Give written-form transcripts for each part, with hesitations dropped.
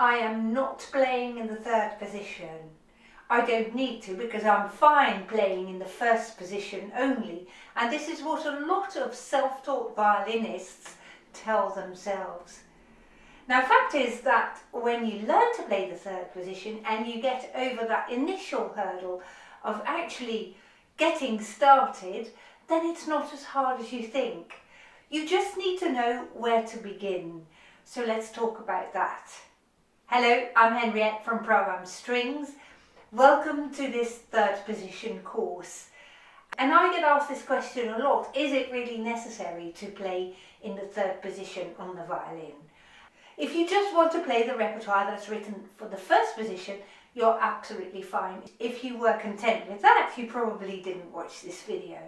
I am not playing in the third position. I don't need to because I'm fine playing in the first position only. And this is what a lot of self-taught violinists tell themselves. Now, fact is that when you learn to play the third position and you get over that initial hurdle of actually getting started, then it's not as hard as you think. You just need to know where to begin. So let's talk about that. Hello, I'm Henriette from Program Strings. Welcome to this third position course. And I get asked this question a lot: is it really necessary to play in the third position on the violin? If you just want to play the repertoire that's written for the first position, you're absolutely fine. If you were content with that, you probably didn't watch this video.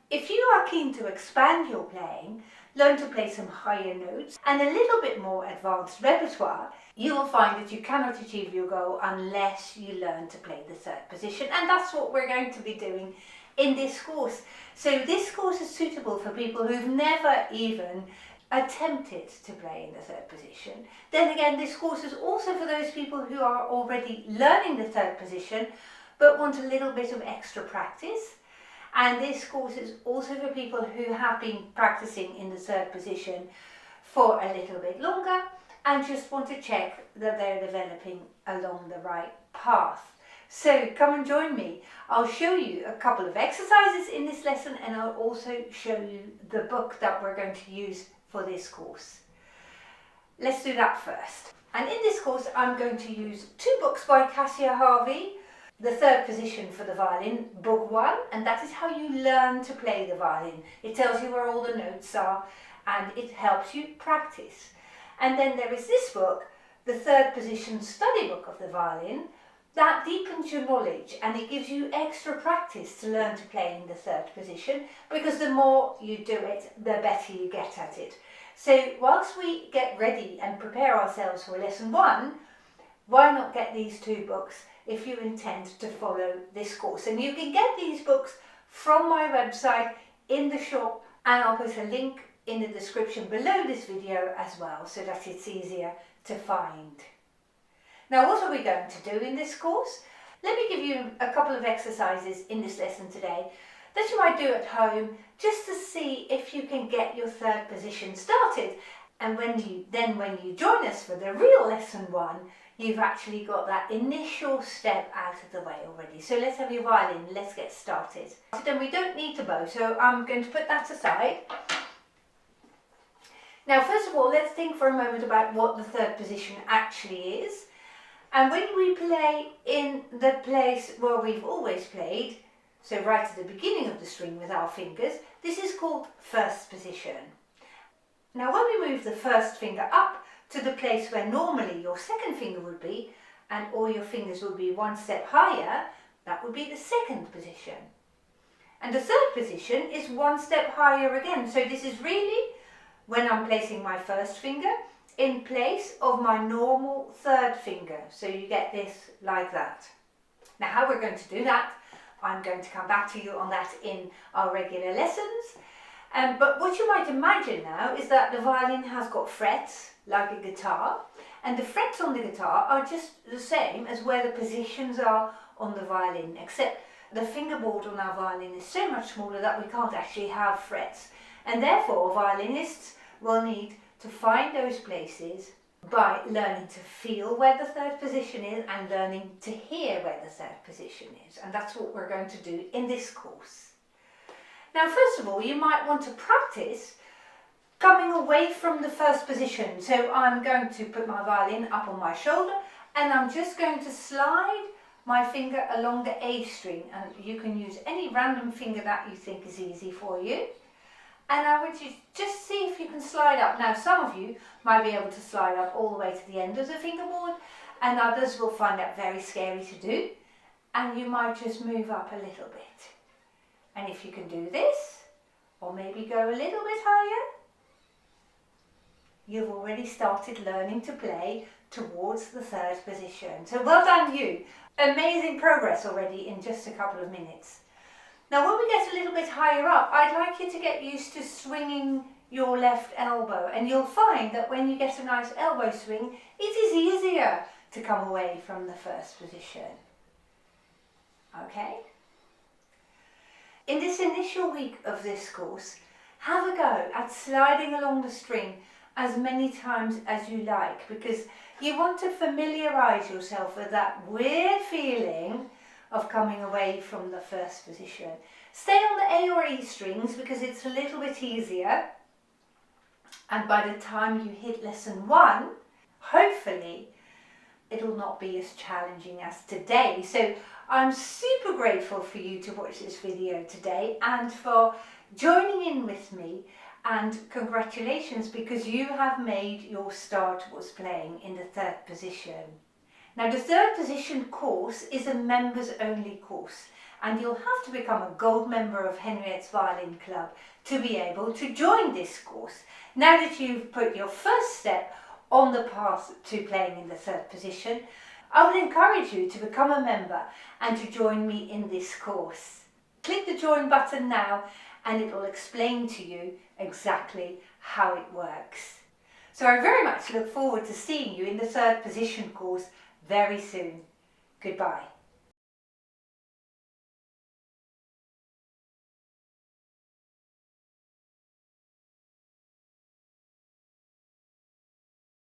If you are keen to expand your playing, learn to play some higher notes and a little bit more advanced repertoire, you will find that you cannot achieve your goal unless you learn to play the third position, and that's what we're going to be doing in this course. So this course is suitable for people who've never even attempted to play in the third position. Then again, this course is also for those people who are already learning the third position but want a little bit of extra practice. And this course is also for people who have been practicing in the third position for a little bit longer and just want to check that they're developing along the right path. So come and join me. I'll show you a couple of exercises in this lesson, and I'll also show you the book that we're going to use for this course. Let's do that first. And in this course I'm going to use two books by Cassia, Harvey. The third position for the violin, book 1, and that is how you learn to play the violin. It tells you where all the notes are and it helps you practice. And then there is this book, the third position study book of the violin, that deepens your knowledge and it gives you extra practice to learn to play in the third position, because the more you do it, the better you get at it. So whilst we get ready and prepare ourselves for lesson 1, why not get these two books if you intend to follow this course? And you can get these books from my website in the shop, and I'll put a link in the description below this video as well, so that it's easier to find. Now, what are we going to do in this course? Let me give you a couple of exercises in this lesson today that you might do at home just to see if you can get your third position started. And when you join us for the real lesson 1, you've actually got that initial step out of the way already. So let's have your violin, let's get started. Then we don't need to bow, so I'm going to put that aside. Now, first of all, let's think for a moment about what the third position actually is. And when we play in the place where we've always played, so right at the beginning of the string with our fingers, this is called first position. Now, when we move the first finger up to the place where normally your second finger would be, and all your fingers would be one step higher, that would be the second position. And the third position is one step higher again. So this is really when I'm placing my first finger in place of my normal third finger. So you get this like that. Now, how we're going to do that, I'm going to come back to you on that in our regular lessons. But what you might imagine now is that the violin has got frets like a guitar, and the frets on the guitar are just the same as where the positions are on the violin, except the fingerboard on our violin is so much smaller that we can't actually have frets, and therefore violinists will need to find those places by learning to feel where the third position is and learning to hear where the third position is, and that's what we're going to do in this course. Now, first of all, you might want to practice coming away from the first position. So I'm going to put my violin up on my shoulder and I'm just going to slide my finger along the A string, and you can use any random finger that you think is easy for you. And I want you to just see if you can slide up. Now, some of you might be able to slide up all the way to the end of the fingerboard, and others will find that very scary to do, and you might just move up a little bit. And if you can do this, or maybe go a little bit higher, you've already started learning to play towards the third position. So well done you. Amazing progress already in just a couple of minutes. Now, when we get a little bit higher up, I'd like you to get used to swinging your left elbow, and you'll find that when you get a nice elbow swing, it easier to come away from the first position. Okay? In this initial week of this course, have a go at sliding along the string as many times as you like, because you want to familiarise yourself with that weird feeling of coming away from the first position. Stay on the A or E strings because it's a little bit easier, and by the time you hit lesson 1, hopefully it'll not be as challenging as today. So I'm super grateful for you to watch this video today and for joining in with me, and congratulations because you have made your start towards playing in the 3rd position. Now the 3rd position course is a members only course, and you'll have to become a gold member of Henriette's Violin Club to be able to join this course. Now that you've put your first step on the path to playing in the 3rd position, I would encourage you to become a member and to join me in this course. Click the join button now and it will explain to you exactly how it works. So I very much look forward to seeing you in the 3rd position course very soon. Goodbye.